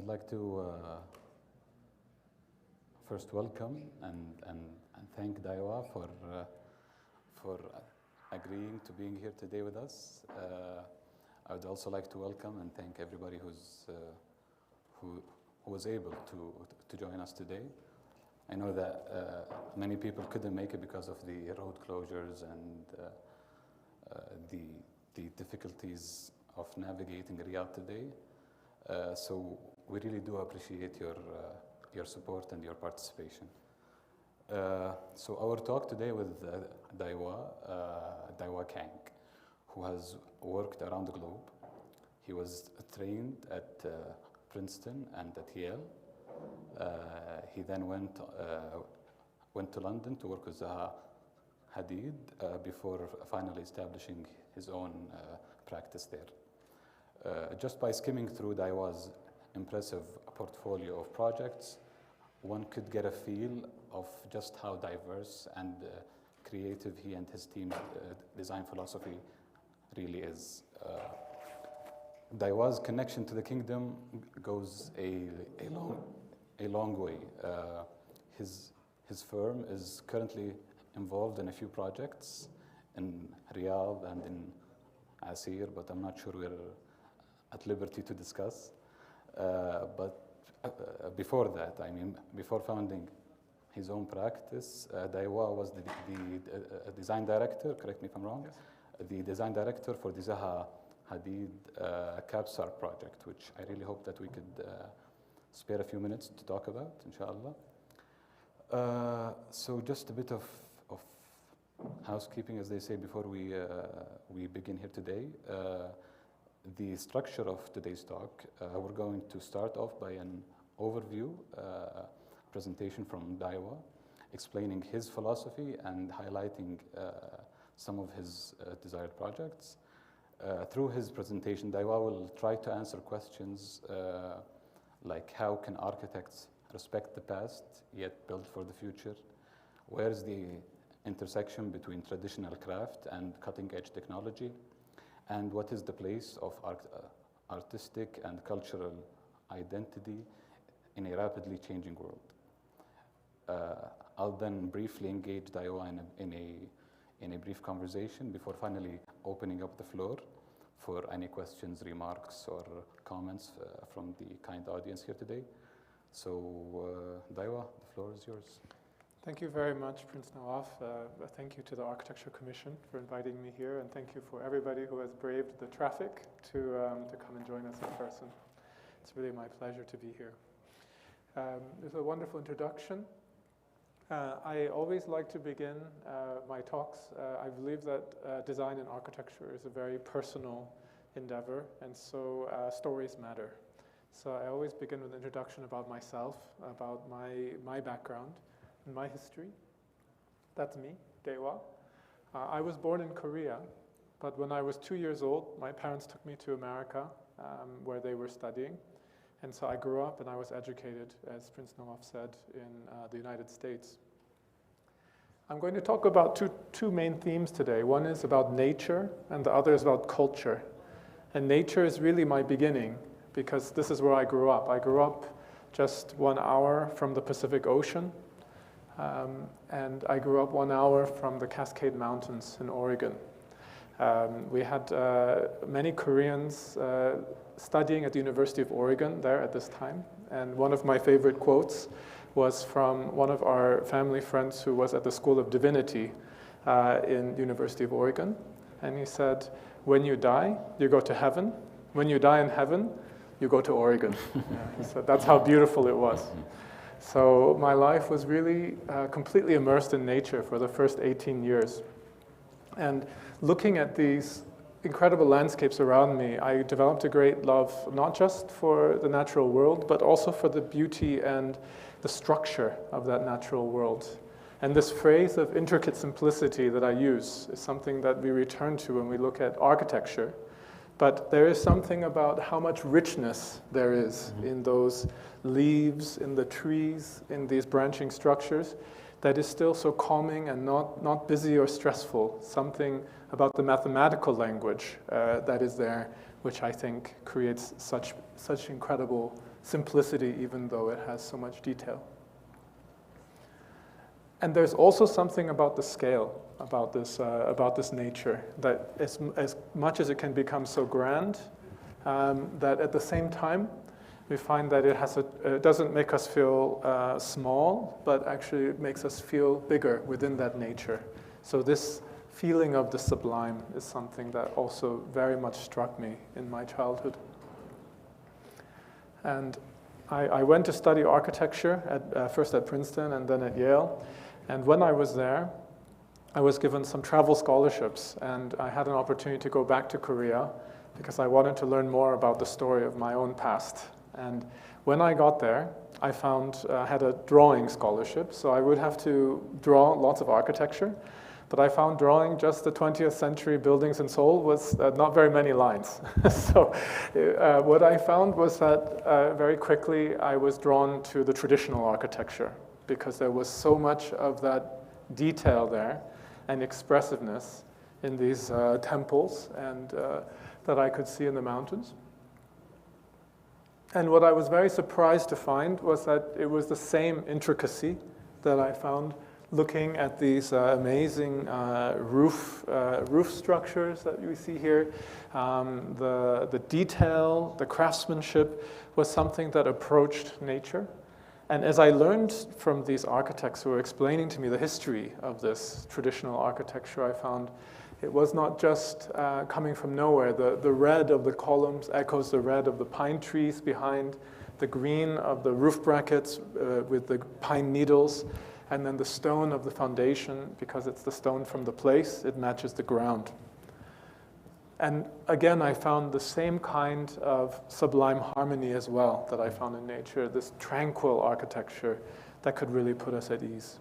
like to first welcome and thank Daiwa for agreeing to being here today with us. I would also like to welcome and thank everybody who was able to join us today. I know that many people couldn't make it because of the road closures and the difficulties of navigating Riyadh today. So we really do appreciate your support and your participation. So our talk today with Daiwa Kang, who has worked around the globe. He was trained at Princeton and at Yale. He then went to London to work with Zaha Hadid before finally establishing his own practice there. Just by skimming through Daiwa's impressive portfolio of projects, one could get a feel of just how diverse and creative he and his team's design philosophy really is. Daiwa's connection to the kingdom goes a long way. His firm is currently involved in a few projects in Riyadh and in Asir, but I'm not sure we're at liberty to discuss. But before that, I mean, before founding his own practice, Daiwa was the design director, correct me if I'm wrong, yes. The design director for the Zaha Hadid KAPSARC project, which I really hope that we could spare a few minutes to talk about, inshallah. So just a bit of housekeeping, as they say, before we begin here today. The structure of today's talk, we're going to start off by an overview presentation from Daiwa, explaining his philosophy and highlighting some of his desired projects. Through his presentation, Daiwa will try to answer questions like how can architects respect the past yet build for the future? Where is the intersection between traditional craft and cutting-edge technology? And what is the place of artistic and cultural identity in a rapidly changing world? I'll then briefly engage Daiwa in a brief conversation before finally opening up the floor for any questions, remarks, or comments from the kind audience here today. So, Daiwa, the floor is yours. Thank you very much, Prince Nwaaf. Thank you to the Architecture Commission for inviting me here, and thank you for everybody who has braved the traffic to come and join us in person. It's really my pleasure to be here. There's a wonderful introduction. I always like to begin my talks. I believe that design and architecture is a very personal endeavor, and so stories matter. So I always begin with an introduction about myself, about my background, and my history. That's me, Daiwa. I was born in Korea, but when I was 2 years old, my parents took me to America, where they were studying. And so I grew up and I was educated, as Prince Nwaaf said, in the United States. I'm going to talk about two main themes today. One is about nature, and the other is about culture. And nature is really my beginning, because this is where I grew up. I grew up just 1 hour from the Pacific Ocean, and I grew up 1 hour from the Cascade Mountains in Oregon. We had many Koreans studying at the University of Oregon there at this time. And one of my favorite quotes was from one of our family friends who was at the School of Divinity in University of Oregon. And he said, when you die, you go to heaven. When you die in heaven, you go to Oregon. He said that's how beautiful it was. So my life was really completely immersed in nature for the first 18 years. And looking at these incredible landscapes around me, I developed a great love, not just for the natural world, but also for the beauty and the structure of that natural world. And this phrase of intricate simplicity that I use is something that we return to when we look at architecture. But there is something about how much richness there is in those leaves, in the trees, in these branching structures, that is still so calming and not busy or stressful. Something about the mathematical language that is there, which I think creates such incredible simplicity, even though it has so much detail. And there's also something about the scale, about this nature, that as much as it can become so grand, that at the same time, we find that it doesn't make us feel small, but actually it makes us feel bigger within that nature. So this feeling of the sublime is something that also very much struck me in my childhood. And I went to study architecture, first at Princeton and then at Yale. And when I was there, I was given some travel scholarships, and I had an opportunity to go back to Korea because I wanted to learn more about the story of my own past. And when I got there, I had a drawing scholarship, so I would have to draw lots of architecture. But I found drawing just the 20th century buildings in Seoul was not very many lines. So what I found was that very quickly I was drawn to the traditional architecture, because there was so much of that detail there and expressiveness in these temples and that I could see in the mountains. And what I was very surprised to find was that it was the same intricacy that I found looking at these amazing roof structures that we see here. The detail, the craftsmanship was something that approached nature. And as I learned from these architects who were explaining to me the history of this traditional architecture, I found it was not just coming from nowhere. The red of the columns echoes the red of the pine trees behind, the green of the roof brackets with the pine needles, and then the stone of the foundation, because it's the stone from the place, it matches the ground. And again, I found the same kind of sublime harmony as well that I found in nature, this tranquil architecture that could really put us at ease.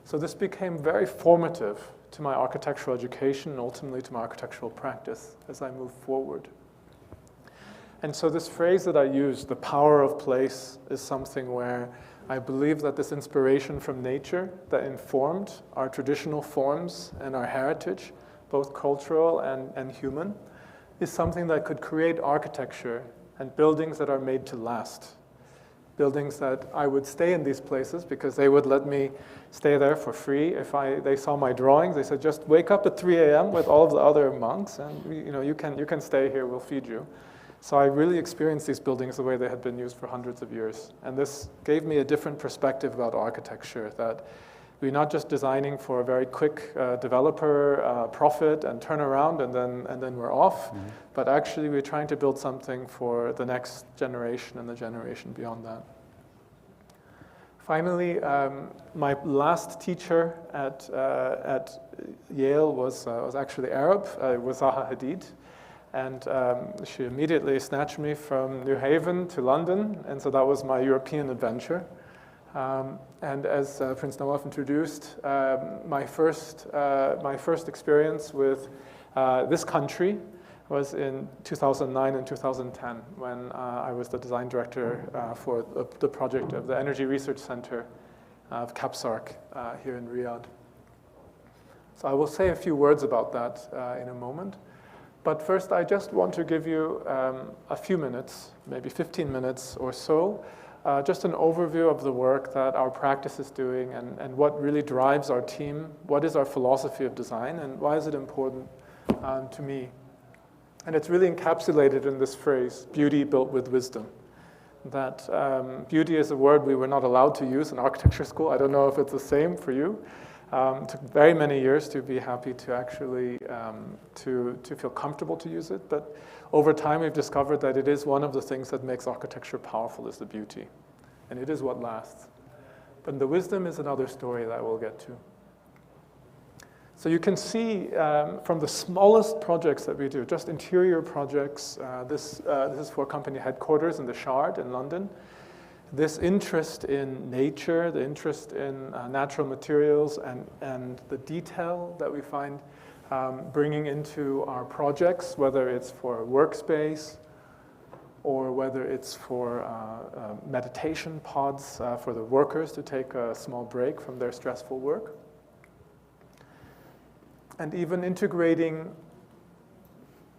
So this became very formative to my architectural education and ultimately to my architectural practice as I moved forward. And so this phrase that I use, the power of place, is something where I believe that this inspiration from nature that informed our traditional forms and our heritage, both cultural and human, is something that could create architecture and buildings that are made to last. Buildings that I would stay in these places because they would let me stay there for free. If they saw my drawings, they said, just wake up at 3 a.m. with all of the other monks and you can stay here, we'll feed you. So I really experienced these buildings the way they had been used for hundreds of years. And this gave me a different perspective about architecture, that we're not just designing for a very quick developer profit and turnaround and then we're off, but actually we're trying to build something for the next generation and the generation beyond that. Finally, my last teacher at Yale was actually Arab. It was Zaha Hadid. And she immediately snatched me from New Haven to London, and so that was my European adventure. And as Prince Nwaaf introduced, my first experience with this country was in 2009 and 2010 when I was the design director for the project of the Energy Research Center of KAPSARC here in Riyadh. So I will say a few words about that in a moment. But first, I just want to give you a few minutes, maybe 15 minutes or so, just an overview of the work that our practice is doing and what really drives our team, what is our philosophy of design, and why is it important to me. And it's really encapsulated in this phrase, beauty built with wisdom. That beauty is a word we were not allowed to use in architecture school. I don't know if it's the same for you. It took very many years to be happy to actually to feel comfortable to use it, but over time we've discovered that it is one of the things that makes architecture powerful, is the beauty, and it is what lasts. But the wisdom is another story that we'll get to. So you can see from the smallest projects that we do, just interior projects, this is for company headquarters in the Shard in London. This interest in nature, the interest in natural materials and the detail that we find bringing into our projects, whether it's for a workspace or whether it's for meditation pods for the workers to take a small break from their stressful work. And even integrating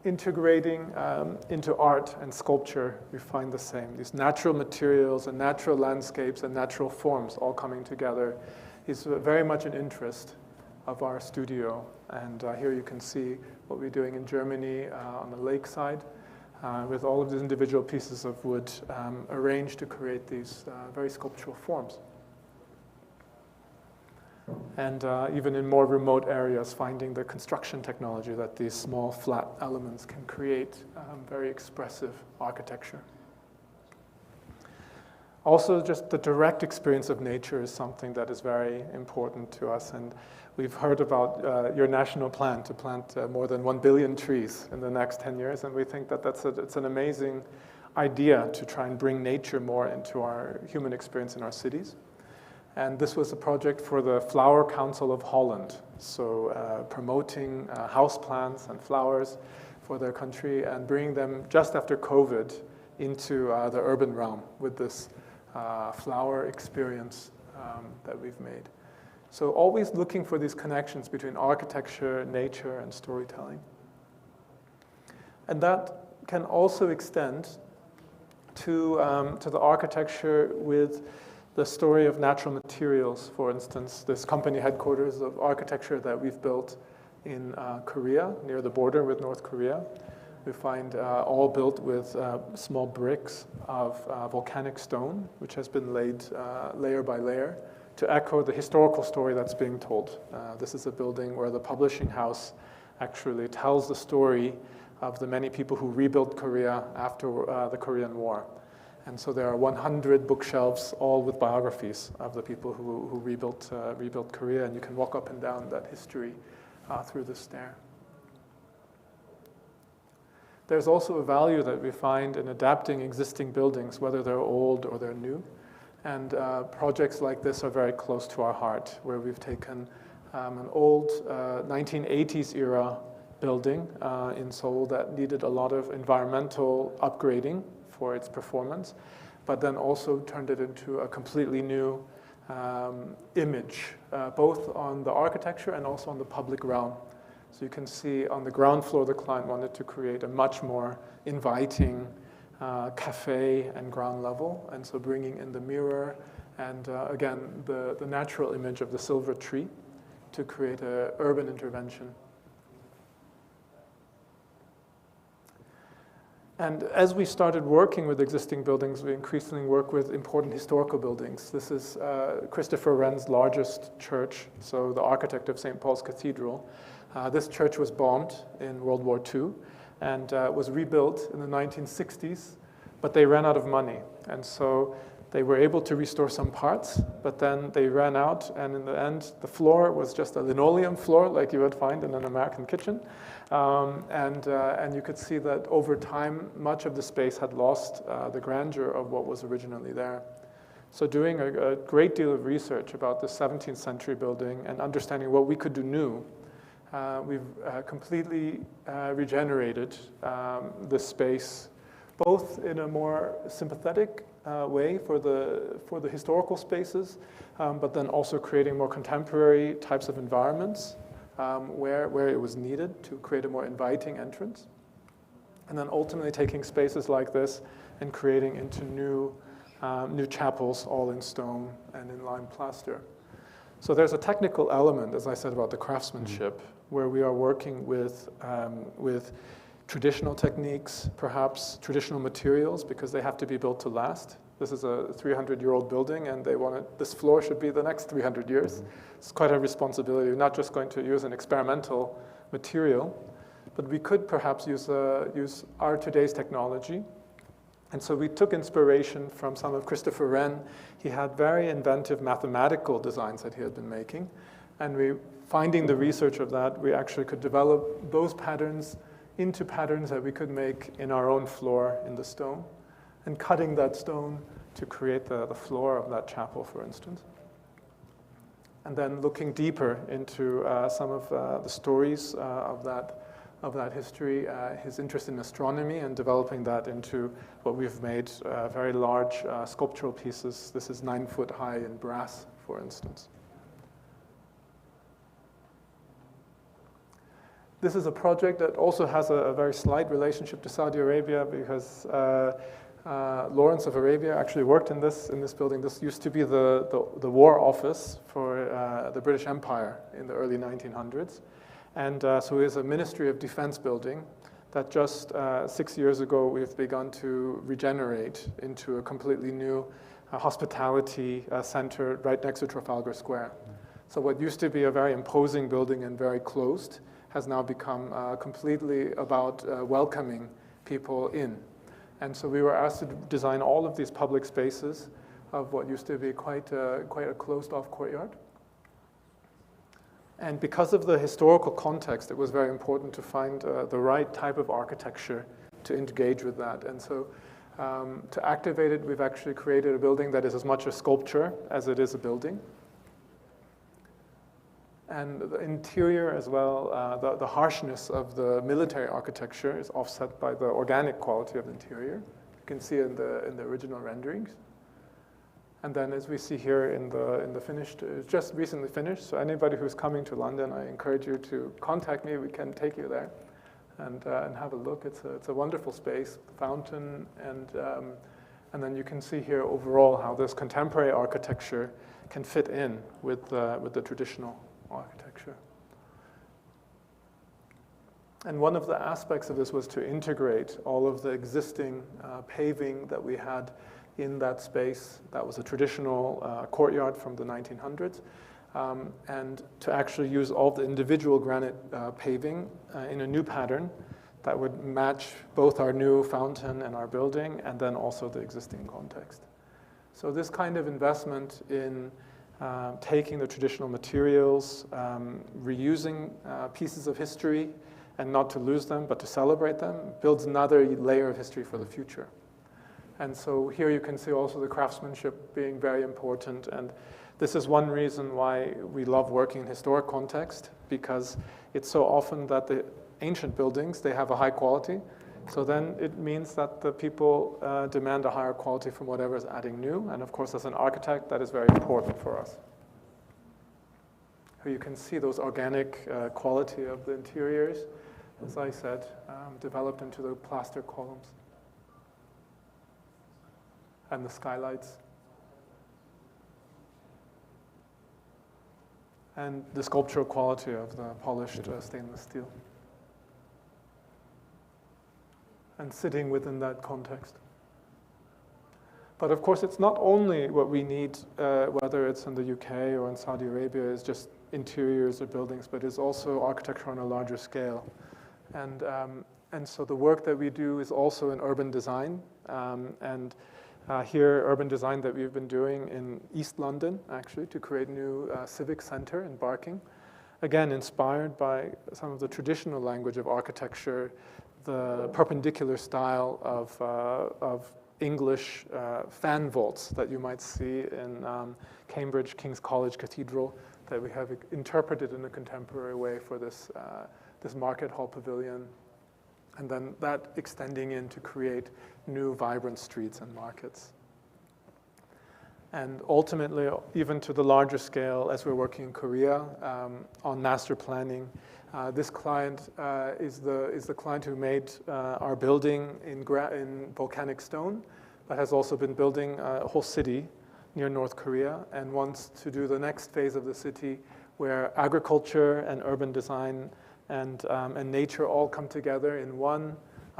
integrating into art and sculpture, we find the same. These natural materials and natural landscapes and natural forms all coming together is very much an interest of our studio. And here you can see what we're doing in Germany on the lakeside with all of these individual pieces of wood arranged to create these very sculptural forms. And even in more remote areas, finding the construction technology that these small flat elements can create very expressive architecture. Also, just the direct experience of nature is something that is very important to us. And we've heard about your national plan to plant more than 1 billion trees in the next 10 years. And we think that it's an amazing idea to try and bring nature more into our human experience in our cities. And this was a project for the Flower Council of Holland, so promoting houseplants and flowers for their country and bringing them just after COVID into the urban realm with this flower experience that we've made. So always looking for these connections between architecture, nature, and storytelling. And that can also extend to the architecture with the story of natural materials, for instance, this company headquarters of architecture that we've built in Korea, near the border with North Korea. We find all built with small bricks of volcanic stone, which has been laid layer by layer to echo the historical story that's being told. This is a building where the publishing house actually tells the story of the many people who rebuilt Korea after the Korean War. And so there are 100 bookshelves, all with biographies of the people who rebuilt Korea, and you can walk up and down that history through the stair. There's also a value that we find in adapting existing buildings, whether they're old or they're new. And projects like this are very close to our heart, where we've taken an old 1980s era building in Seoul that needed a lot of environmental upgrading for its performance, but then also turned it into a completely new image, both on the architecture and also on the public realm. So you can see on the ground floor, the client wanted to create a much more inviting cafe and ground level, and so bringing in the mirror and again, the natural image of the silver tree to create an urban intervention. And as we started working with existing buildings, we increasingly work with important historical buildings. This is Christopher Wren's largest church, so the architect of St. Paul's Cathedral. This church was bombed in World War II and was rebuilt in the 1960s, but they ran out of money. And so they were able to restore some parts, but then they ran out, and in the end, the floor was just a linoleum floor like you would find in an American kitchen. And you could see that over time, much of the space had lost the grandeur of what was originally there. So doing a great deal of research about the 17th century building and understanding what we could do new, we've completely regenerated the space, both in a more sympathetic way for the historical spaces, but then also creating more contemporary types of environments where it was needed to create a more inviting entrance. And then ultimately taking spaces like this and creating into new chapels, all in stone and in lime plaster. So there's a technical element, as I said, about the craftsmanship, where we are working with traditional techniques, perhaps traditional materials, because they have to be built to last. This is a 300-year-old building, and this floor should be the next 300 years. It's quite a responsibility. We're not just going to use an experimental material, but we could perhaps use our today's technology. And so we took inspiration from some of Christopher Wren. He had very inventive mathematical designs that he had been making. And finding the research of that, we actually could develop those patterns into patterns that we could make in our own floor in the stone, and cutting that stone to create the floor of that chapel, for instance. And then looking deeper into some of the stories of that history, his interest in astronomy, and developing that into what we've made very large sculptural pieces. This is 9 foot high in brass, for instance. This is a project that also has a very slight relationship to Saudi Arabia because Lawrence of Arabia actually worked in this building. This used to be the war office for the British Empire in the early 1900s. And so it's a Ministry of Defense building that just 6 years ago we've begun to regenerate into a completely new hospitality center right next to Trafalgar Square. So what used to be a very imposing building and very closed has now become completely about welcoming people in. And so we were asked to design all of these public spaces of what used to be quite a closed-off courtyard. And because of the historical context, it was very important to find the right type of architecture to engage with that. And so to activate it, we've actually created a building that is as much a sculpture as it is a building. And the interior as well, the harshness of the military architecture is offset by the organic quality of the interior. You can see in the original renderings. And then as we see here in the finished, it's just recently finished, so anybody who's coming to London, I encourage you to contact me. We can take you there and have a look. It's a wonderful space, fountain, and then you can see here overall how this contemporary architecture can fit in with the traditional architecture. And one of the aspects of this was to integrate all of the existing paving that we had in that space. That was a traditional courtyard from the 1900s, and to actually use all the individual granite paving in a new pattern that would match both our new fountain and our building, and then also the existing context. So this kind of investment in taking the traditional materials, reusing pieces of history, and not to lose them, but to celebrate them, builds another layer of history for the future. And so here you can see also the craftsmanship being very important. And this is one reason why we love working in historic context, because it's so often that the ancient buildings, they have a high quality. So then it means that the people demand a higher quality from whatever is adding new. And of course, as an architect, that is very important for us. Here you can see those organic quality of the interiors, as I said, developed into the plaster columns and the skylights. And the sculptural quality of the polished stainless steel. And sitting within that context. But of course, it's not only what we need, whether it's in the UK or in Saudi Arabia, is just interiors or buildings, but it's also architecture on a larger scale. And so the work that we do is also in urban design. Here, urban design that we've been doing in East London, actually, to create a new civic center in Barking. Again, inspired by some of the traditional language of architecture, the perpendicular style of English fan vaults that you might see in Cambridge King's College Cathedral, that we have interpreted in a contemporary way for this market hall pavilion, and then that extending in to create new vibrant streets and markets. And ultimately, even to the larger scale, as we're working in Korea on master planning, this client is the client who made our building in volcanic stone, but has also been building a whole city near North Korea and wants to do the next phase of the city where agriculture and urban design and nature all come together in one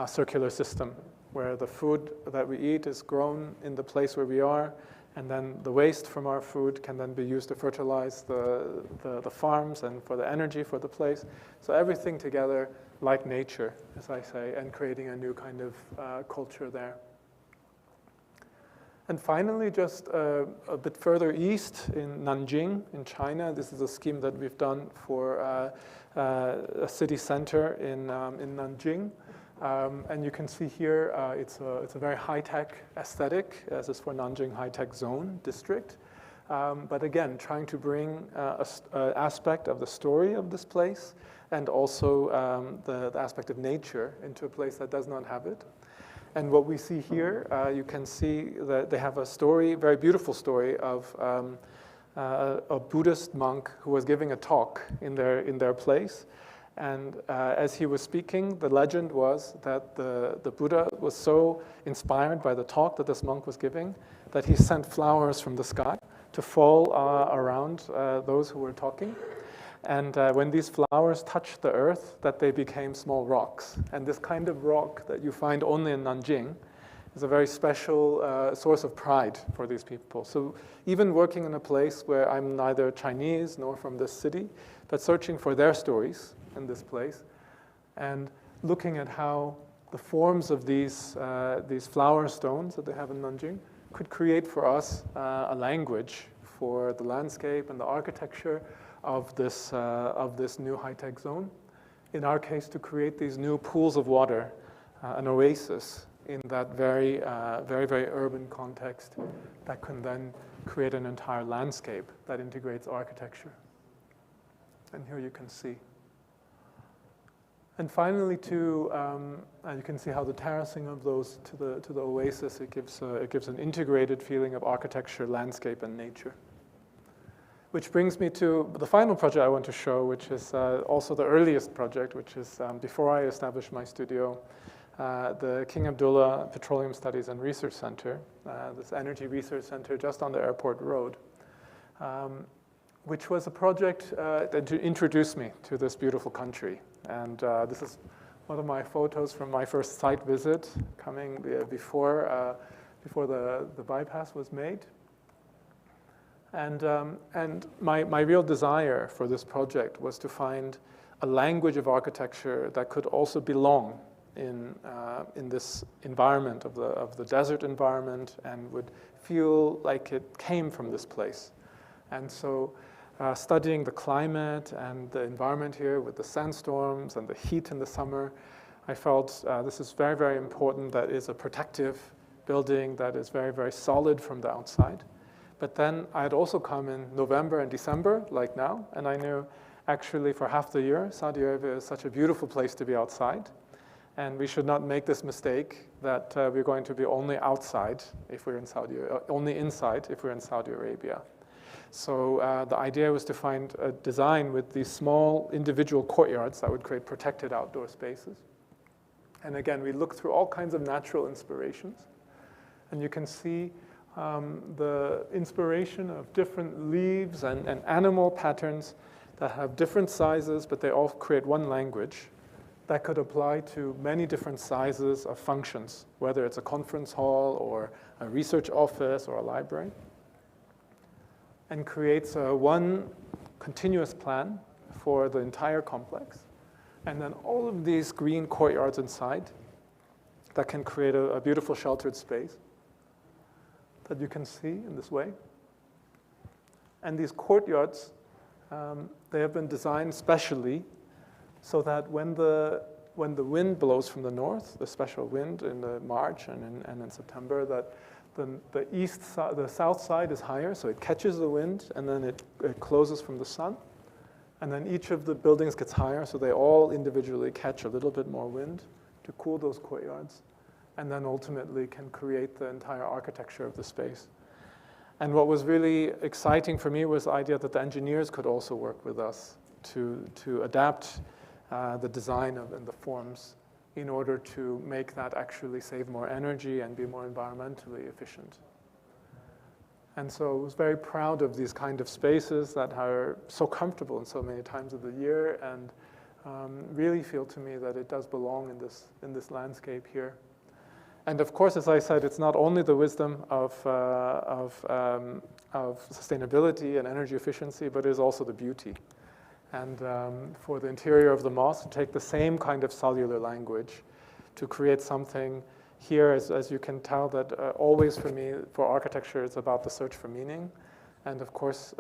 circular system, where the food that we eat is grown in the place where we are, and then the waste from our food can then be used to fertilize the farms and for the energy for the place. So everything together like nature, as I say, and creating a new kind of culture there. And finally, just a bit further east in Nanjing, in China, this is a scheme that we've done for a city center in Nanjing. And you can see here, it's a very high-tech aesthetic, as is for Nanjing High-Tech Zone District. But again, trying to bring an aspect of the story of this place and also the aspect of nature into a place that does not have it. And what we see here, you can see that they have a story, very beautiful story of a Buddhist monk who was giving a talk in their place. And as he was speaking, the legend was that the Buddha was so inspired by the talk that this monk was giving that he sent flowers from the sky to fall around those who were talking. And when these flowers touched the earth, that they became small rocks. And this kind of rock that you find only in Nanjing is a very special source of pride for these people. So even working in a place where I'm neither Chinese nor from this city, but searching for their stories in this place, and looking at how the forms of these flower stones that they have in Nanjing could create for us a language for the landscape and the architecture of this new high-tech zone. In our case, to create these new pools of water, an oasis in that very, very urban context that can then create an entire landscape that integrates architecture. And here you can see. And finally, you can see how the terracing of those to the oasis, it gives an integrated feeling of architecture, landscape, and nature. Which brings me to the final project I want to show, which is also the earliest project, which is before I established my studio, the King Abdullah Petroleum Studies and Research Center, this energy research center just on the airport road, which was a project that introduced me to this beautiful country. And this is one of my photos from my first site visit, coming before the bypass was made. And my real desire for this project was to find a language of architecture that could also belong in this environment of the desert environment and would feel like it came from this place. And so studying the climate and the environment here with the sandstorms and the heat in the summer, I felt this is very, very important. That is a protective building that is very, very solid from the outside. But then I had also come in November and December, like now, and I knew actually for half the year, Saudi Arabia is such a beautiful place to be outside. And we should not make this mistake that we're going to be only outside if we're in only inside if we're in Saudi Arabia. So the idea was to find a design with these small individual courtyards that would create protected outdoor spaces. And again, we looked through all kinds of natural inspirations. And you can see the inspiration of different leaves and animal patterns that have different sizes, but they all create one language that could apply to many different sizes of functions, whether it's a conference hall or a research office or a library, and creates one continuous plan for the entire complex. And then all of these green courtyards inside that can create a beautiful sheltered space that you can see in this way. And these courtyards, they have been designed specially so that when the wind blows from the north, the special wind in the March and in September, that the south side is higher, so it catches the wind, and then it closes from the sun. And then each of the buildings gets higher, so they all individually catch a little bit more wind to cool those courtyards, and then ultimately can create the entire architecture of the space. And what was really exciting for me was the idea that the engineers could also work with us to adapt the design and the forms in order to make that actually save more energy and be more environmentally efficient. And so I was very proud of these kind of spaces that are so comfortable in so many times of the year, and really feel to me that it does belong in this landscape here. And of course, as I said, it's not only the wisdom of sustainability and energy efficiency, but it is also the beauty. And for the interior of the mosque, to take the same kind of cellular language to create something here, as you can tell, that always for me, for architecture, it's about the search for meaning. And of course,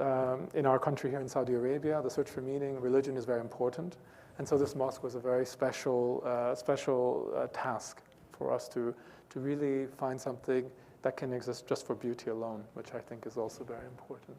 in our country here in Saudi Arabia, the search for meaning, religion is very important. And so this mosque was a very special task for us to really find something that can exist just for beauty alone, which I think is also very important.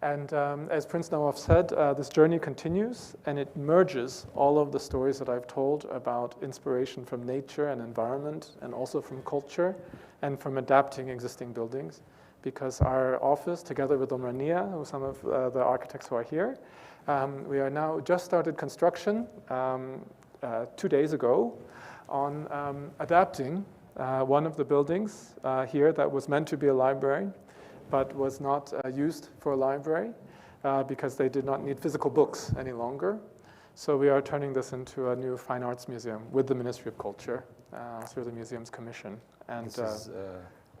And as Prince Nwaaf said, this journey continues, and it merges all of the stories that I've told about inspiration from nature and environment, and also from culture, and from adapting existing buildings. Because our office, together with Omrania, some of the architects who are here, We are now just started construction 2 days ago on adapting one of the buildings here that was meant to be a library, but was not used for a library because they did not need physical books any longer. So we are turning this into a new fine arts museum with the Ministry of Culture through the Museums Commission. And this is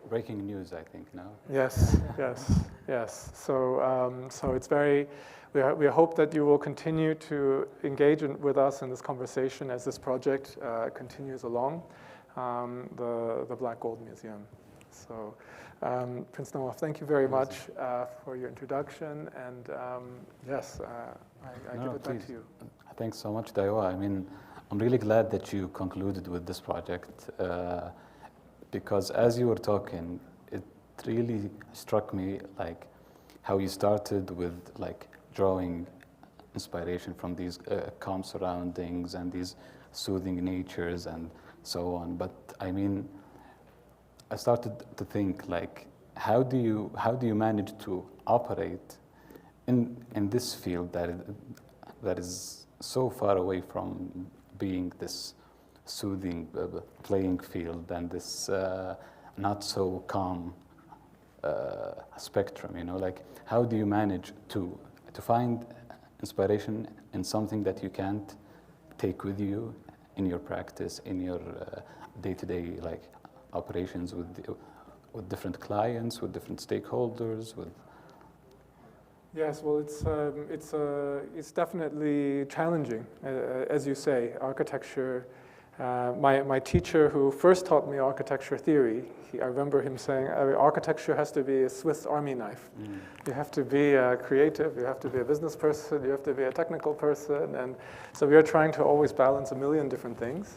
breaking news, I think, now. Yes, yes, yes. So it's very. We hope that you will continue to engage with us in this conversation as this project continues along the Black Gold Museum. So, Prince Nwaaf, thank you very much for your introduction. And yes, I give it back to you. Thanks so much, Daiwa. I mean, I'm really glad that you concluded with this project because as you were talking, it really struck me like how you started with like drawing inspiration from these calm surroundings and these soothing natures and so on. But I mean, I started to think like, how do you manage to operate in this field that is so far away from being this soothing playing field and this not so calm spectrum, you know, like how do you manage to find inspiration in something that you can't take with you in your practice, in your day-to-day like operations with different clients, with different stakeholders, with. Yes, well, it's definitely challenging, as you say. Architecture. My teacher who first taught me architecture theory, I remember him saying, architecture has to be a Swiss Army knife. Mm. You have to be creative, you have to be a business person, you have to be a technical person. And so we are trying to always balance a million different things.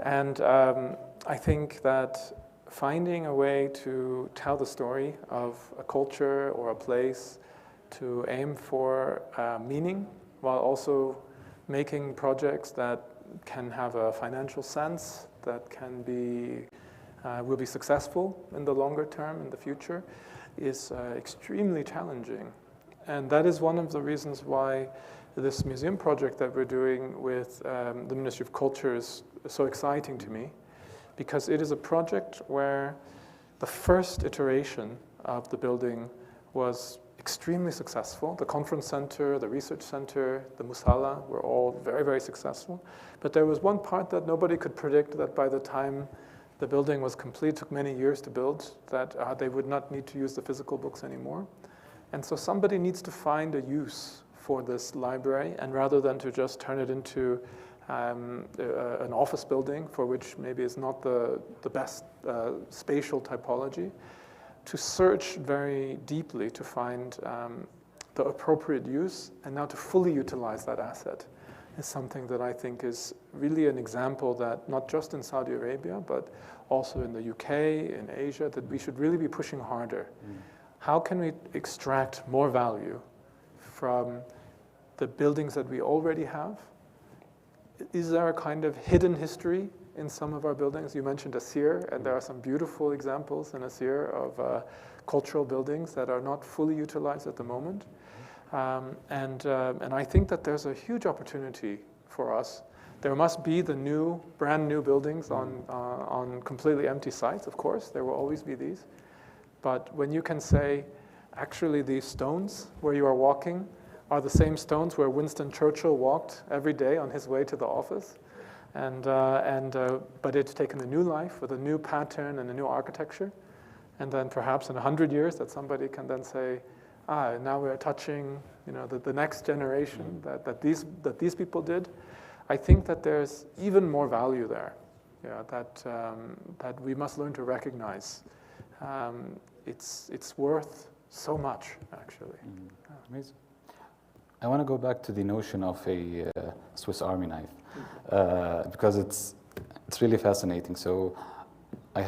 And I think that finding a way to tell the story of a culture or a place, to aim for meaning, while also making projects that can have a financial sense, that can be, will be successful in the longer term, in the future, is extremely challenging. And that is one of the reasons why this museum project that we're doing with the Ministry of Culture is so exciting to me, because it is a project where the first iteration of the building was extremely successful. The conference center, the research center, the musala were all very, very successful. But there was one part that nobody could predict, that by the time the building was complete, took many years to build, that they would not need to use the physical books anymore. And so somebody needs to find a use for this library, and rather than to just turn it into an office building, for which maybe is not the best spatial typology, to search very deeply to find the appropriate use, and now to fully utilize that asset is something that I think is really an example that not just in Saudi Arabia, but also in the UK, in Asia, that we should really be pushing harder. Mm. How can we extract more value from the buildings that we already have? Is there a kind of hidden history in some of our buildings? You mentioned Asir, and there are some beautiful examples in Asir of cultural buildings that are not fully utilized at the moment. And I think that there's a huge opportunity for us. There must be the brand new buildings on completely empty sites, of course. There will always be these. But when you can say, actually these stones where you are walking are the same stones where Winston Churchill walked every day on his way to the office, but it's taken a new life with a new pattern and a new architecture, and then perhaps in 100 years that somebody can then say, now we are touching, the next generation that these people did. I think that there's even more value there, that we must learn to recognize. It's worth so much, actually. Amazing. I want to go back to the notion of a Swiss Army knife because it's really fascinating. So I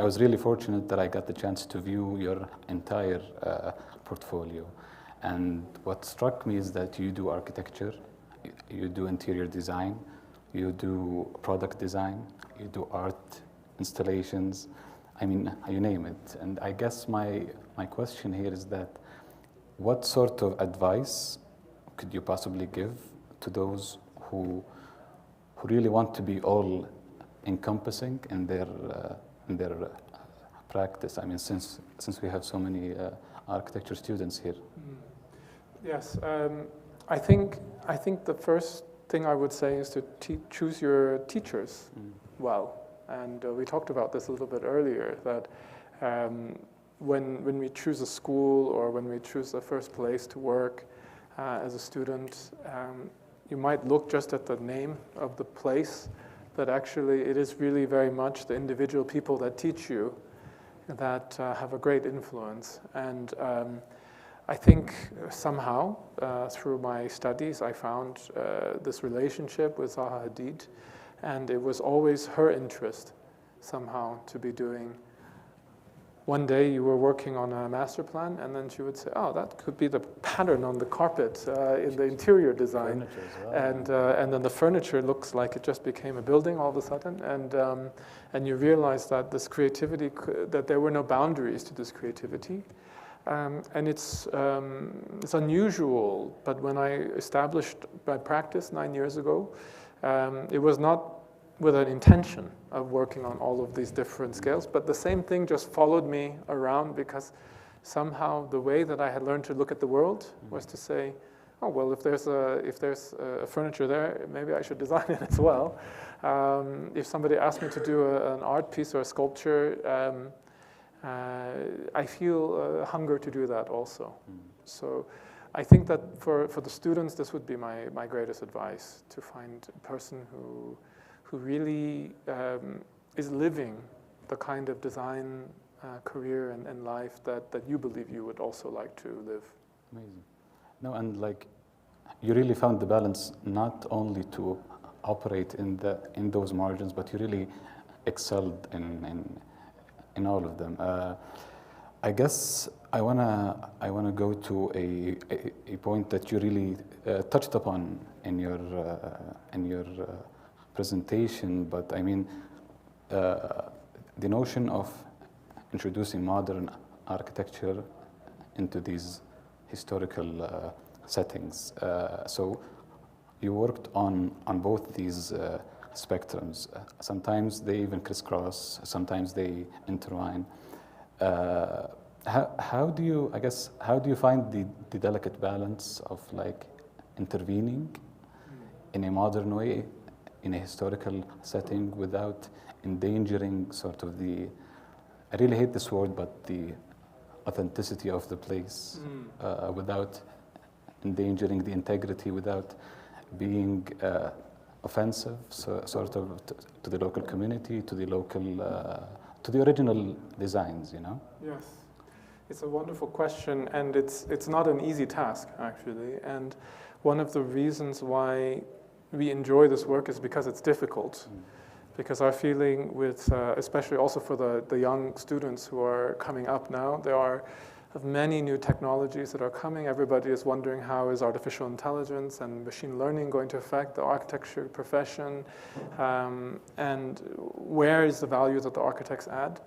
was really fortunate that I got the chance to view your entire portfolio. And what struck me is that you do architecture, you do interior design, you do product design, you do art installations, I mean, you name it. And I guess my question here is that what sort of advice could you possibly give to those who really want to be all encompassing in their practice? I mean, since we have so many architecture students here. Yes, I think the first thing I would say is to choose your teachers well. And we talked about this a little bit earlier, that when we choose a school or when we choose the first place to work as a student, you might look just at the name of the place, but actually it is really very much the individual people that teach you that have a great influence. And I think somehow through my studies I found this relationship with Zaha Hadid, and it was always her interest somehow to be doing. One day you were working on a master plan, and then she would say, oh, that could be the pattern on the carpet in the interior design. And then the furniture looks like it just became a building all of a sudden. And you realize that this creativity, that there were no boundaries to this creativity. And it's unusual, but when I established my practice 9 years ago, it was not with an intention of working on all of these different scales, but the same thing just followed me around, because somehow the way that I had learned to look at the world was to say, oh, well, if there's a furniture there, maybe I should design it as well. If somebody asked me to do an art piece or a sculpture, I feel a hunger to do that also. So I think that for the students, this would be my greatest advice, to find a person who really is living the kind of design career and life that you believe you would also like to live. Amazing. No, and like, you really found the balance not only to operate in those margins, but you really excelled in all of them. I guess I wanna go to a point that you really touched upon in your presentation, but I mean the notion of introducing modern architecture into these historical settings. So you worked on both these spectrums. Sometimes they even crisscross, sometimes they intertwine. How do you find the delicate balance of like intervening in a modern way in a historical setting without endangering sort of I really hate this word, but the authenticity of the place, without endangering the integrity, without being offensive, so, sort of to the local community, to the local, to the original designs, you know? Yes, it's a wonderful question, and it's not an easy task, actually. And one of the reasons why we enjoy this work is because it's difficult. Because our feeling with, especially also for the young students who are coming up now, there are many new technologies that are coming. Everybody is wondering, how is artificial intelligence and machine learning going to affect the architecture profession, and where is the value that the architects add?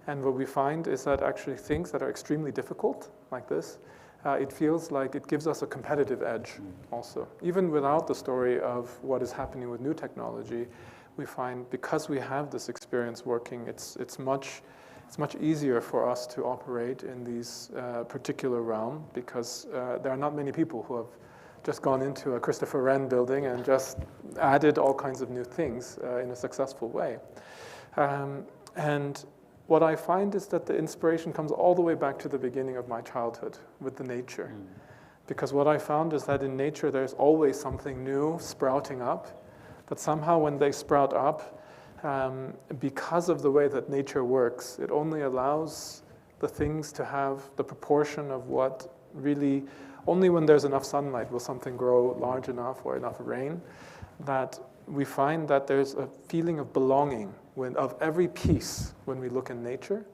And what we find is that actually things that are extremely difficult, like this, it feels like it gives us a competitive edge also. Even without the story of what is happening with new technology, we find because we have this experience working, it's much easier for us to operate in these particular realm, because there are not many people who have just gone into a Christopher Wren building and just added all kinds of new things in a successful way. And what I find is that the inspiration comes all the way back to the beginning of my childhood with the nature. Because what I found is that in nature there's always something new sprouting up, but somehow when they sprout up, because of the way that nature works, it only allows the things to have the proportion of what really, only when there's enough sunlight will something grow large enough or enough rain, that we find that there's a feeling of belonging of every piece when we look in nature.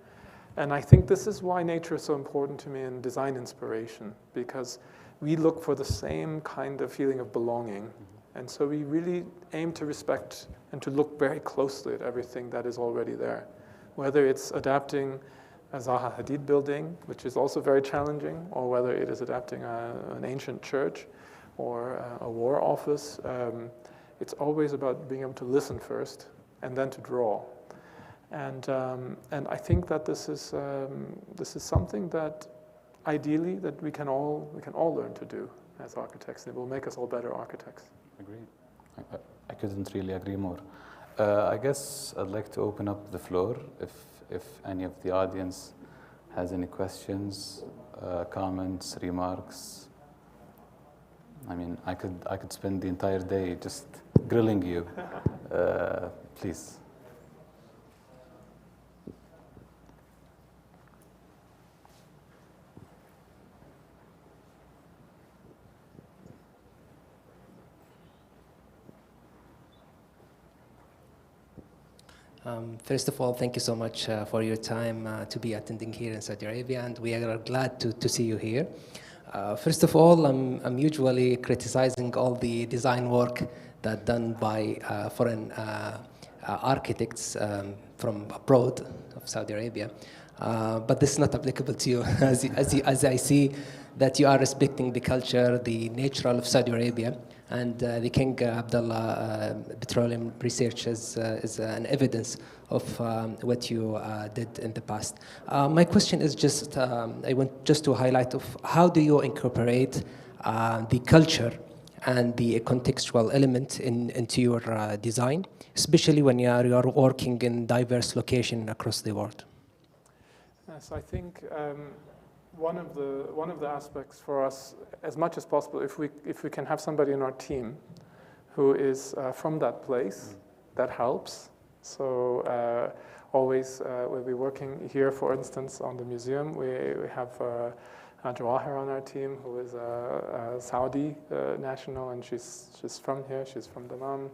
And I think this is why nature is so important to me in design inspiration, because we look for the same kind of feeling of belonging. And so we really aim to respect and to look very closely at everything that is already there, whether it's adapting a Zaha Hadid building, which is also very challenging, or whether it is adapting an ancient church or a war office. It's always about being able to listen first and then to draw. And I think that this is something that ideally that we can all learn to do as architects. It will make us all better architects. Agreed. I couldn't really agree more. I guess I'd like to open up the floor if any of the audience has any questions, comments, remarks. I mean, I could spend the entire day just grilling you. Please. First of all, thank you so much for your time to be attending here in Saudi Arabia, and we are glad to see you here. First of all, I'm usually criticizing all the design work that done by foreign architects from abroad of Saudi Arabia, but this is not applicable to you, as I see that you are respecting the culture, the nature of Saudi Arabia, and the King Abdullah Petroleum Research is an evidence of what you did in the past. My question is just, I want just to highlight of how do you incorporate the culture and the contextual element into your design, especially when you are working in diverse locations across the world? Yes, I think one of the aspects for us, as much as possible, if we can have somebody in our team who is from that place, that helps. So always we'll be working here, for instance, on the museum. We have Jawahir on our team, who is a Saudi national, and she's from here. She's from Dammam,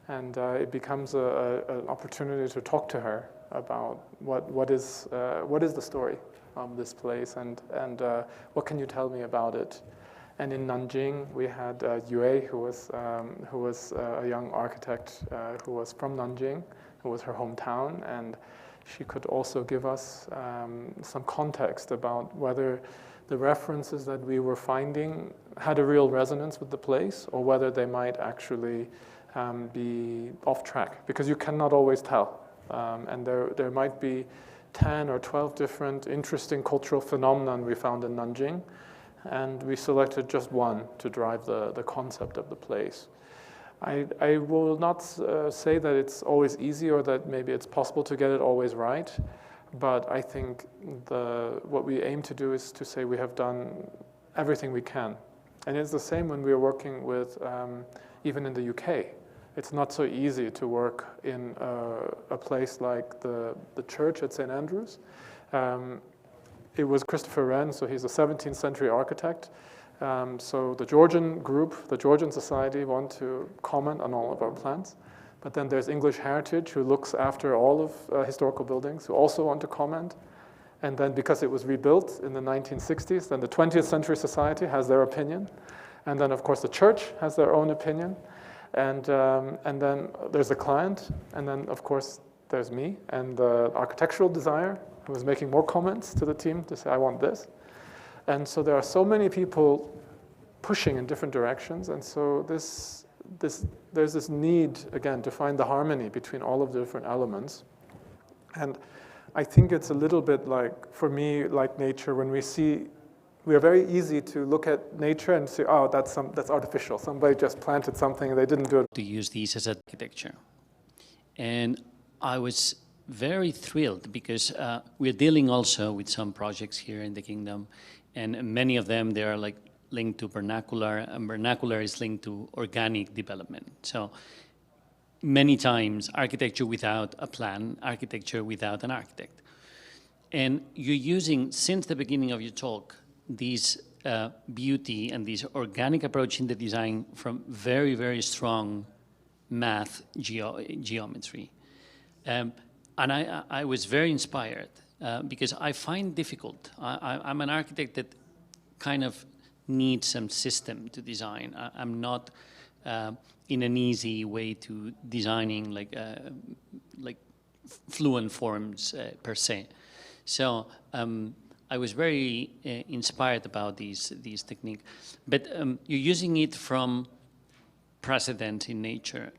and it becomes an opportunity to talk to her about what is the story of this place, and what can you tell me about it. And in Nanjing, we had Yue, who was a young architect who was from Nanjing, who was her hometown, and she could also give us some context about whether the references that we were finding had a real resonance with the place, or whether they might actually be off track, because you cannot always tell. And there might be 10 or 12 different interesting cultural phenomena we found in Nanjing, and we selected just one to drive the concept of the place. I will not say that it's always easy or that maybe it's possible to get it always right, but I think what we aim to do is to say we have done everything we can. And it's the same when we are working with, even in the UK. It's not so easy to work in a place like the church at St. Andrews. It was Christopher Wren, so he's a 17th century architect. So the Georgian group, the Georgian Society, want to comment on all of our plans. But then there's English Heritage, who looks after all of historical buildings, who also want to comment. And then because it was rebuilt in the 1960s, then the 20th Century Society has their opinion. And then, of course, the church has their own opinion. And then there's the client, and then of course there's me and the architectural designer who is making more comments to the team to say I want this. And so there are so many people pushing in different directions, and so there's this need again to find the harmony between all of the different elements. And I think it's a little bit like, for me, like nature, when we are very easy to look at nature and say, oh, that's artificial. Somebody just planted something and they didn't do it. To use these as architecture. And I was very thrilled because we're dealing also with some projects here in the kingdom, and many of them, they are like linked to vernacular, and vernacular is linked to organic development. So many times architecture without a plan, architecture without an architect. And you're using, since the beginning of your talk, this beauty and this organic approach in the design from very, very strong math geometry. And I was very inspired because I find difficult. I'm an architect that kind of needs some system to design. I'm not in an easy way to designing like fluent forms per se. So I was very inspired about these technique, but you're using it from precedent in nature.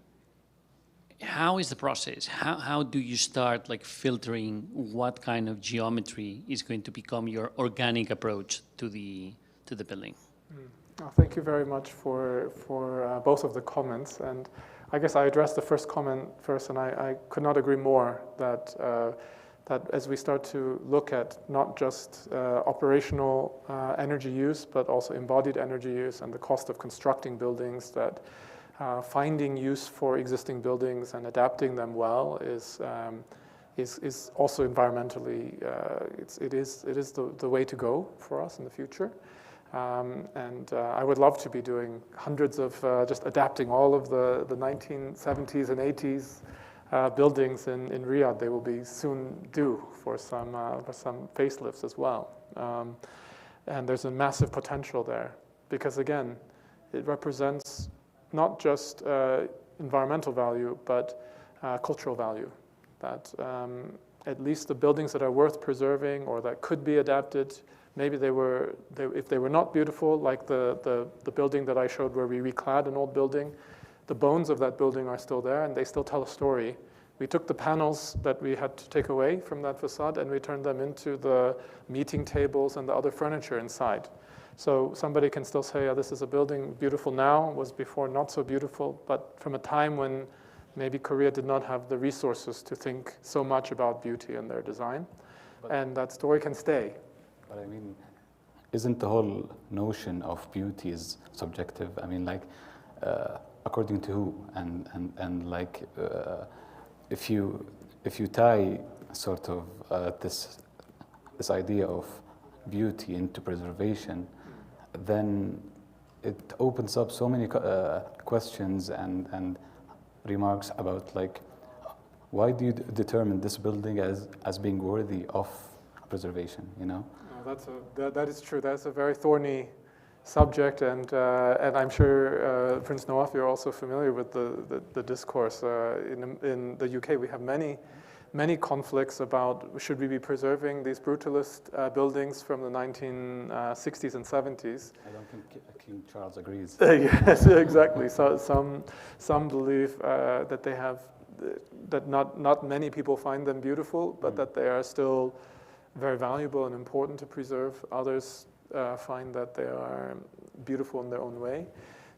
How is the process? How do you start like filtering what kind of geometry is going to become your organic approach to the building? Well, thank you very much for both of the comments. And I guess I addressed the first comment first, and I could not agree more that that as we start to look at not just operational energy use, but also embodied energy use and the cost of constructing buildings, that finding use for existing buildings and adapting them well is also environmentally, it is the way to go for us in the future. And I would love to be doing hundreds of just adapting all of the 1970s and 80s buildings in Riyadh. They will be soon due for some facelifts as well. And there's a massive potential there because, again, it represents not just environmental value, but cultural value. That at least the buildings that are worth preserving or that could be adapted, maybe if they were not beautiful, like the building that I showed where we reclad an old building, the bones of that building are still there and they still tell a story. We took the panels that we had to take away from that facade and we turned them into the meeting tables and the other furniture inside. So somebody can still say, oh, this is a building beautiful now, was before not so beautiful, but from a time when maybe Korea did not have the resources to think so much about beauty in their design. And that story can stay. But I mean, isn't the whole notion of beauty is subjective? I mean, like, according to who? And like, if you tie sort of this idea of beauty into preservation, then it opens up so many questions and remarks about, like, why do you determine this building as being worthy of preservation, you know? That is true. That's a very thorny subject, and I'm sure, Prince Nواف, you're also familiar with the discourse. In the UK, we have many conflicts about should we be preserving these brutalist buildings from the 1960s and 70s. I don't think King Charles agrees. Yes, exactly. So some believe that they have that not many people find them beautiful, but that they are still very valuable and important to preserve. Others find that they are beautiful in their own way.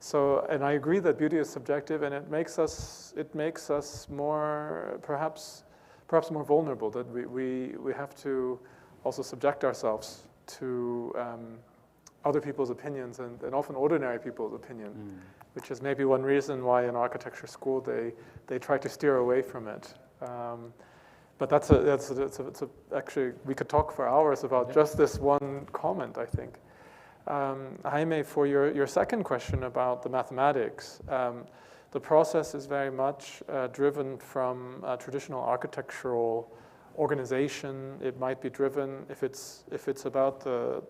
So, and I agree that beauty is subjective, and it makes us more perhaps more vulnerable. That we have to also subject ourselves to other people's opinions and often ordinary people's opinion, which is maybe one reason why in architecture school they try to steer away from it. But that's actually, we could talk for hours about just this one comment, I think. Jaime, for your second question about the mathematics, the process is very much driven from traditional architectural organization. It might be driven, if it's about the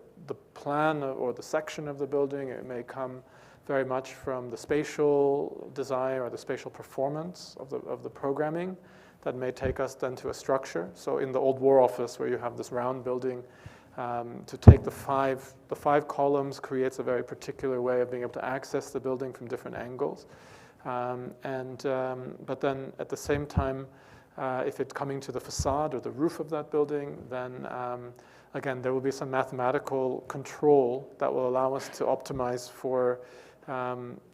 plan or the section of the building, it may come very much from the spatial design or the spatial performance of the programming that may take us then to a structure. So in the old War Office, where you have this round building, to take the five columns creates a very particular way of being able to access the building from different angles. But then at the same time, if it's coming to the facade or the roof of that building, then again, there will be some mathematical control that will allow us to optimize for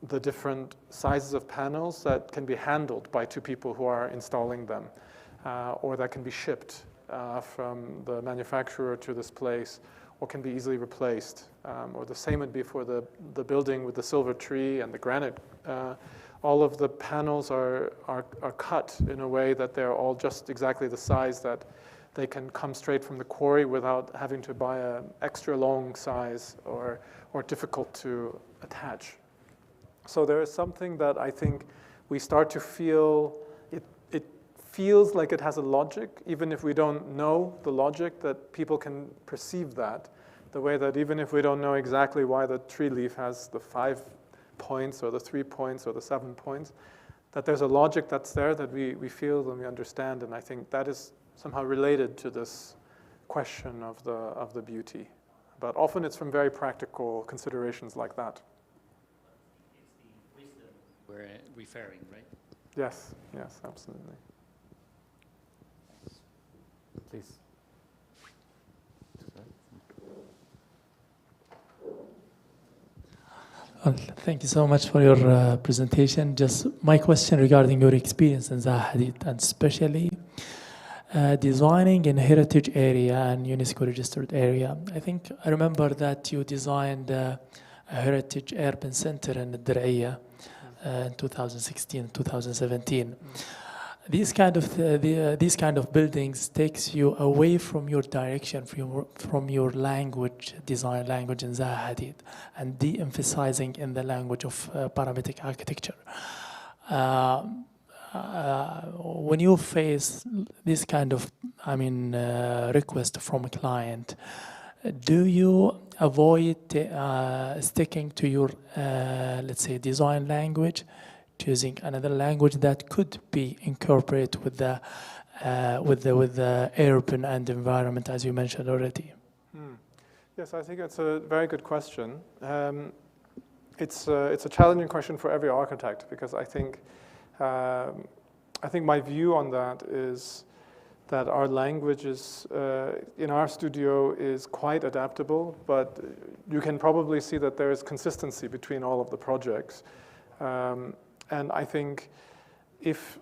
the different sizes of panels that can be handled by two people who are installing them, or that can be shipped from the manufacturer to this place, or can be easily replaced. Or the same would be for the building with the silver tree and the granite. All of the panels are cut in a way that they're all just exactly the size that they can come straight from the quarry without having to buy an extra long size or difficult to attach. So there is something that I think we start to feel, it feels like it has a logic, even if we don't know the logic, that people can perceive that. The way that even if we don't know exactly why the tree leaf has the 5 points or the 3 points or the 7 points, that there's a logic that's there that we feel and we understand, and I think that is somehow related to this question of the beauty. But often it's from very practical considerations like that. It's the wisdom we're referring, right? Yes, yes, absolutely. Please. Well, thank you so much for your presentation. Just my question regarding your experience in Zaha Hadid, and especially designing in a heritage area and UNESCO registered area. I remember that you designed a heritage urban center in Dir'iyah in 2016, 2017. These kind of buildings takes you away from your direction, from your language, design language in Zaha Hadid, and de-emphasizing in the language of parametric architecture. When you face this kind of, request from a client, do you avoid sticking to your, let's say, design language, choosing another language that could be incorporated with the urban and environment, as you mentioned already? Yes, I think it's a very good question. It's a challenging question for every architect, because I think my view on that is that our language is, in our studio, is quite adaptable, but you can probably see that there is consistency between all of the projects. And I think if,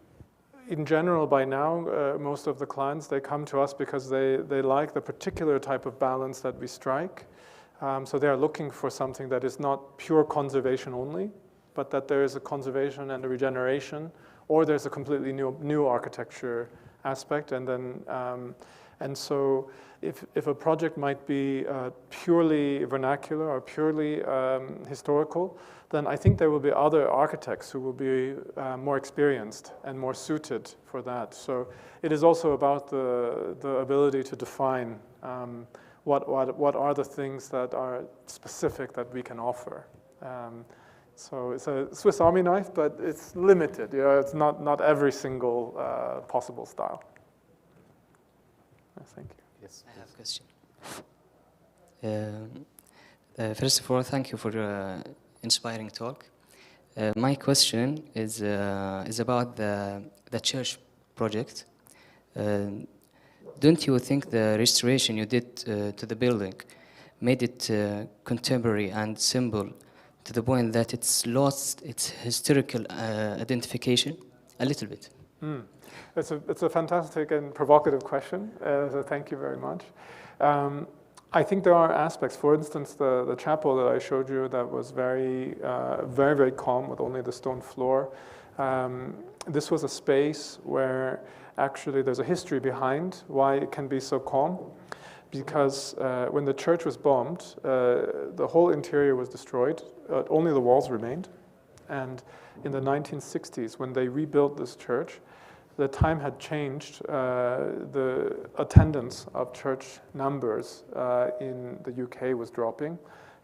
in general, by now, most of the clients, they come to us because they like the particular type of balance that we strike. So they are looking for something that is not pure conservation only, but that there is a conservation and a regeneration, or there's a completely new architecture aspect. And then, and so if a project might be purely vernacular or purely historical, then I think there will be other architects who will be more experienced and more suited for that. So it is also about the ability to define what are the things that are specific that we can offer. So it's a Swiss Army knife, but it's limited. It's not every single possible style. Thank you. Yes, I have a question. First of all, thank you for your inspiring talk. My question is about the church project. Don't you think the restoration you did to the building made it contemporary and simple to the point that it's lost its historical identification a little bit? It's a fantastic and provocative question, so thank you very much. I think there are aspects. For instance, the chapel that I showed you that was very, very calm with only the stone floor. This was a space where actually there's a history behind why it can be so calm. Because when the church was bombed, the whole interior was destroyed. Only the walls remained. And in the 1960s, when they rebuilt this church, the time had changed. The attendance of church numbers in the UK was dropping.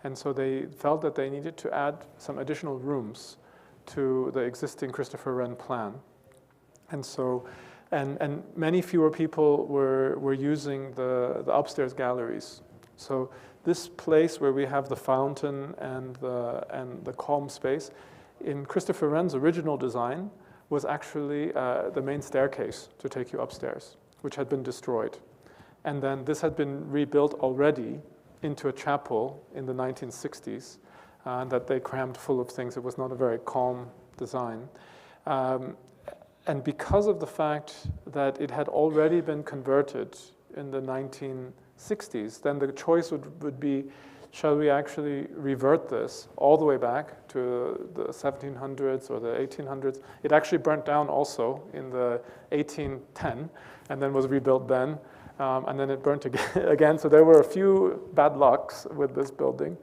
And so they felt that they needed to add some additional rooms to the existing Christopher Wren plan. And so, and many fewer people were using the upstairs galleries. So this place where we have the fountain and the calm space, in Christopher Wren's original design, was actually the main staircase to take you upstairs, which had been destroyed. And then this had been rebuilt already into a chapel in the 1960s that they crammed full of things. It was not a very calm design. And because of the fact that it had already been converted in the 1960s, then the choice would be, shall we actually revert this all the way back to the 1700s or the 1800s? It actually burnt down also in the 1810 and then was rebuilt then. And then it burnt again. So there were a few bad lucks with this building.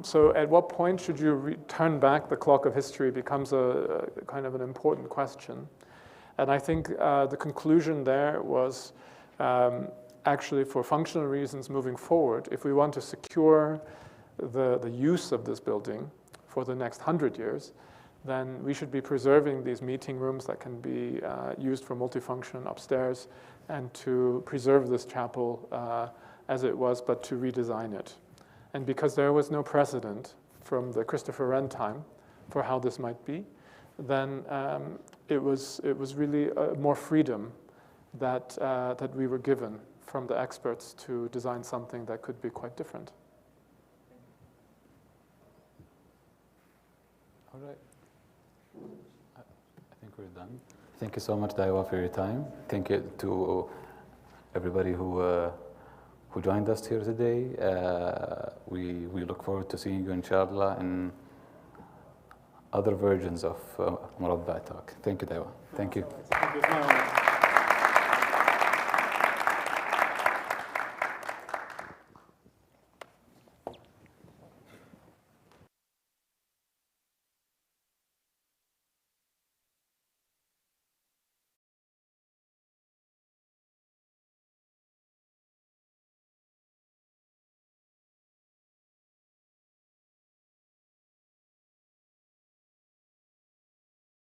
So at what point should you turn back the clock of history becomes a kind of an important question. And I think the conclusion there was actually for functional reasons moving forward, if we want to secure the use of this building for the next 100 years, then we should be preserving these meeting rooms that can be used for multifunction upstairs. and to preserve this chapel as it was, but to redesign it. And because there was no precedent from the Christopher Wren time for how this might be, then it was really more freedom that we were given from the experts to design something that could be quite different. All right. I think we're done. Thank you so much, Daiwa, for your time. Thank you to everybody who joined us here today. We look forward to seeing you, inshallah, in other versions of Murabba Talk. Thank you, Daiwa. Thank you.